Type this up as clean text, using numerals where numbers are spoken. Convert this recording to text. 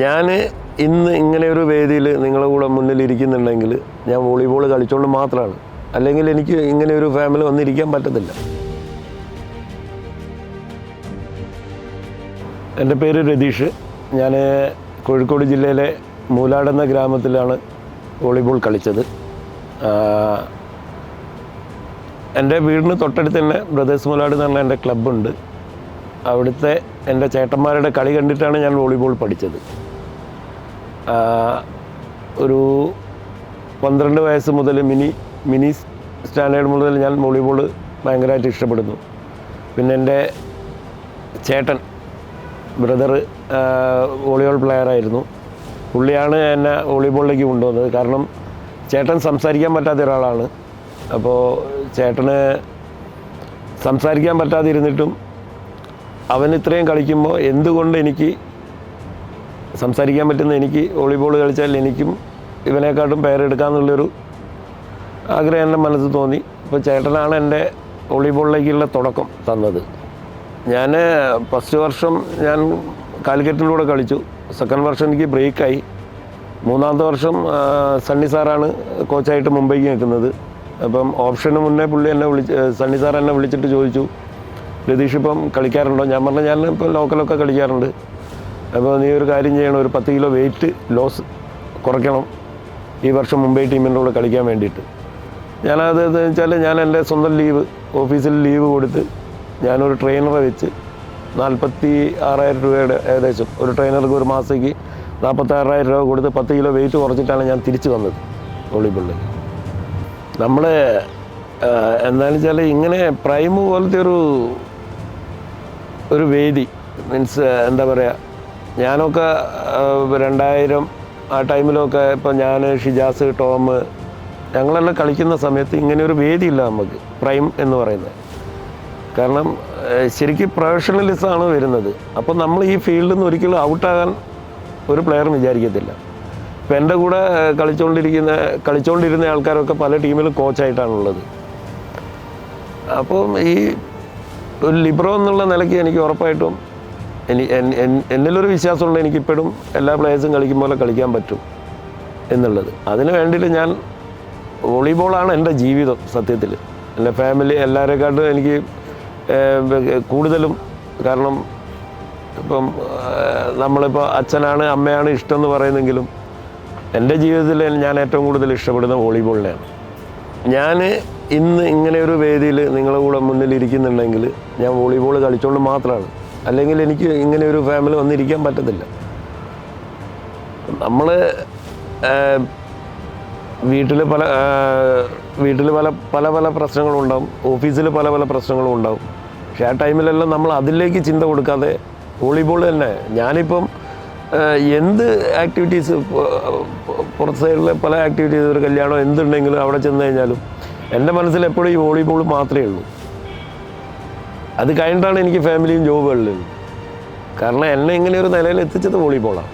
ഞാൻ ഇന്ന് ഇങ്ങനെ ഒരു വേദിയിൽ നിങ്ങളുടെ കൂടെ മുന്നിലിരിക്കുന്നുണ്ടെങ്കിൽ ഞാൻ വോളിബോൾ കളിച്ചുകൊണ്ട് മാത്രമാണ്. അല്ലെങ്കിൽ എനിക്ക് ഇങ്ങനെ ഒരു ഫാമിലി വന്നിരിക്കാൻ പറ്റത്തില്ല. എൻ്റെ പേര് രതീഷ്. ഞാൻ കോഴിക്കോട് ജില്ലയിലെ മൂലാട് എന്ന ഗ്രാമത്തിലാണ് വോളിബോൾ കളിച്ചത്. എൻ്റെ വീടിന് തൊട്ടടുത്ത് തന്നെ ബ്രദേഴ്സ് മൂലാട് എന്ന് പറഞ്ഞ എൻ്റെ ക്ലബ്ബുണ്ട്. അവിടുത്തെ എൻ്റെ ചേട്ടന്മാരുടെ കളി കണ്ടിട്ടാണ് ഞാൻ വോളിബോൾ പഠിച്ചത്. ഒരു 12 വയസ്സ് മുതൽ മിനി സ്റ്റാൻഡേർഡ് മുതൽ ഞാൻ വോളിബോൾ ഭയങ്കരമായിട്ട് ഇഷ്ടപ്പെടുന്നു. പിന്നെ എൻ്റെ ചേട്ടൻ ബ്രദർ വോളിബോൾ പ്ലെയറായിരുന്നു. പുള്ളിയാണ് എന്നെ വോളിബോളിലേക്ക് കൊണ്ടുവന്നത്. കാരണം ചേട്ടൻ സംസാരിക്കാൻ പറ്റാത്ത ഒരാളാണ്. അപ്പോൾ ചേട്ടന് സംസാരിക്കാൻ പറ്റാതിരുന്നിട്ടും അവൻ ഇത്രയും കളിക്കുമ്പോൾ എന്തുകൊണ്ട് എനിക്ക് സംസാരിക്കാൻ പറ്റുന്ന എനിക്ക് വോളിബോൾ കളിച്ചാൽ എനിക്കും ഇവനെക്കാട്ടും പേരെടുക്കാമെന്നുള്ളൊരു ആഗ്രഹം എൻ്റെ മനസ്സിൽ തോന്നി. അപ്പോൾ ചേട്ടനാണ് എൻ്റെ വോളിബോളിലേക്കുള്ള തുടക്കം തന്നത്. ഞാൻ ഫസ്റ്റ് വർഷം ഞാൻ കാലിക്കറ്റിൻ്റെ കൂടെ കളിച്ചു. സെക്കൻഡ് വർഷം എനിക്ക് ബ്രേക്കായി. മൂന്നാമത്തെ വർഷം സണ്ണി സാറാണ് കോച്ചായിട്ട് മുംബൈക്ക് നിൽക്കുന്നത്. അപ്പം ഓപ്ഷന് മുന്നേ പുള്ളി സണ്ണി സാർ എന്നെ വിളിച്ചിട്ട് ചോദിച്ചു, രതീഷ് ഇപ്പം കളിക്കാറുണ്ടോ? ഞാൻ പറഞ്ഞു ഞാൻ ഇപ്പോൾ ലോക്കലൊക്കെ കളിക്കാറുണ്ട്. അപ്പോൾ നീ ഒരു കാര്യം ചെയ്യണം, ഒരു 10 കിലോ വെയിറ്റ് ലോസ് കുറയ്ക്കണം ഈ വർഷം മുംബൈ ടീമിൻ്റെ കൂടെ കളിക്കാൻ വേണ്ടിയിട്ട്. ഞാനത് വെച്ചാൽ ഞാൻ എൻ്റെ സ്വന്തം ഓഫീസിൽ ലീവ് കൊടുത്ത് ഞാനൊരു ട്രെയിനറെ വെച്ച് 46,000 രൂപയുടെ ഏകദേശം ഒരു ട്രെയിനർക്ക് ഒരു മാസത്തേക്ക് 46,000 രൂപ കൊടുത്ത് 10 കിലോ വെയിറ്റ് കുറച്ചിട്ടാണ് ഞാൻ തിരിച്ചു വന്നത് വോളിബോളിലേക്ക്. നമ്മൾ എന്താണെന്ന് വെച്ചാൽ ഇങ്ങനെ പ്രൈം പോലത്തെ ഒരു വേദി മീൻസ് എന്താ പറയുക, ഞാനൊക്കെ 2000 ആ ടൈമിലൊക്കെ ഇപ്പം ഞാൻ ഷിജാസ് ടോം ഞങ്ങളെല്ലാം കളിക്കുന്ന സമയത്ത് ഇങ്ങനെ ഒരു വേദിയില്ല നമുക്ക് പ്രൈം എന്ന് പറയുന്നത്. കാരണം ശരിക്കും പ്രൊഫഷണലിസമാണ് വരുന്നത്. അപ്പോൾ നമ്മൾ ഈ ഫീൽഡിൽ നിന്ന് ഒരിക്കലും ഔട്ടാകാൻ ഒരു പ്ലെയറും വിചാരിക്കത്തില്ല. ഇപ്പം എൻ്റെ കൂടെ കളിച്ചുകൊണ്ടിരുന്ന ആൾക്കാരൊക്കെ പല ടീമിലും കോച്ചായിട്ടാണുള്ളത്. അപ്പം ഈ ഒരു ലിബ്രോ എന്നുള്ള നിലയ്ക്ക് എനിക്ക് ഉറപ്പായിട്ടും എന്നിലൊരു വിശ്വാസമുണ്ട്, എനിക്കിപ്പോഴും എല്ലാ പ്ലേയേഴ്സും കളിക്കും പോലെ കളിക്കാൻ പറ്റും എന്നുള്ളത്. അതിന് വേണ്ടിയിട്ട് ഞാൻ വോളിബോളാണ് എൻ്റെ ജീവിതം. സത്യത്തിൽ എൻ്റെ ഫാമിലി എല്ലാവരെക്കാട്ടും എനിക്ക് കൂടുതലും, കാരണം ഇപ്പം നമ്മളിപ്പോൾ അച്ഛനാണ് അമ്മയാണ് ഇഷ്ടം എന്ന് പറയുന്നെങ്കിലും എൻ്റെ ജീവിതത്തിൽ ഞാൻ ഏറ്റവും കൂടുതൽ ഇഷ്ടപ്പെടുന്ന വോളിബോളിനെയാണ്. ഞാൻ ഇന്ന് ഇങ്ങനെ ഒരു വേദിയിൽ നിങ്ങളുടെ കൂടെ മുന്നിലിരിക്കുന്നുണ്ടെങ്കിൽ ഞാൻ വോളിബോൾ കളിച്ചുകൊണ്ട് മാത്രമാണ്. അല്ലെങ്കിൽ എനിക്ക് ഇങ്ങനെ ഒരു ഫാമിലി വന്നിരിക്കാൻ പറ്റത്തില്ല. നമ്മൾ വീട്ടിൽ പല പ്രശ്നങ്ങളുണ്ടാവും, ഓഫീസിൽ പല പ്രശ്നങ്ങളും ഉണ്ടാവും. പക്ഷേ ആ ടൈമിലെല്ലാം നമ്മൾ അതിലേക്ക് ചിന്ത കൊടുക്കാതെ വോളിബോൾ തന്നെ. ഞാനിപ്പം എന്ത് ആക്ടിവിറ്റീസ് പുറത്ത് സൈഡിലെ പല ആക്ടിവിറ്റീസ്, ഒരു കല്യാണം എന്തുണ്ടെങ്കിലും അവിടെ ചെന്ന് കഴിഞ്ഞാലും എൻ്റെ മനസ്സിൽ എപ്പോഴും ഈ വോളിബോൾ മാത്രമേ ഉള്ളൂ. അത് കഴിഞ്ഞിട്ടാണ് എനിക്ക് ഫാമിലിയും ജോബുകളിലും. കാരണം എന്നെ ഇങ്ങനെ ഒരു നിലയിൽ എത്തിച്ചത് വോളിബോളാണ്.